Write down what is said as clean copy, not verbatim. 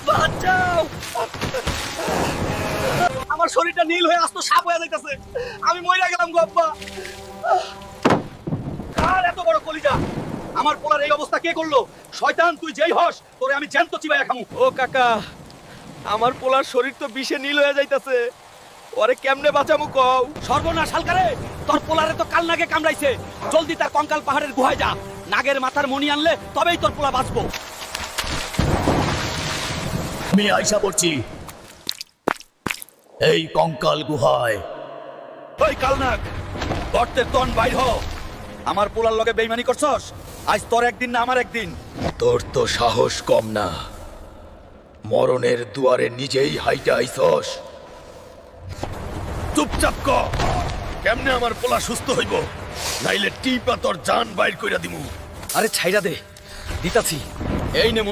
বাঁচাও! আমার শরীরটা নীল হয়ে আসতো সাপ হয়ে যাইতেছে। আমি মইরা গেলাম গো আব্বা। কার এত বড় কলিজা? আমার পোলার এই অবস্থা কে করলো? শয়তান, তুই যেই হস তোরে আমি জ্যান্ত চিবাইয়া খামু। ও কাকা, আমার পোলার শরীর তো বিষে নীল হয়ে যাইতাছে। ওরে কেমনে বাঁচামু কও? সর্বনাশ হালকারে, তোর পোলারে তো কাল নাগে কামড়াইছে। জলদি তার কঙ্কাল পাহাড়ের গুহায় যা। নাগের মাথার মণি আনলে তবেই তোর পোলা বাঁচবো। আমি আইসা পড়ছি এই কঙ্কাল গুহায়। ওই কালনাগ, গর্তের তন বাইর হ। আমার পোলার লগে বেইমানি করছস? আজ তোর একদিন না আমার একদিন। তোর তো সাহস কম না, মরণের দুয়ারে নিজেই হাইটা আইছস। চুপচাপ ক, কেমনে আমার পোলা সুস্থ হইব, নাইলে টিপা তোর জান বাইর কইরা দিমু। আরে ছাইরা দে, দিতাছি। এই নে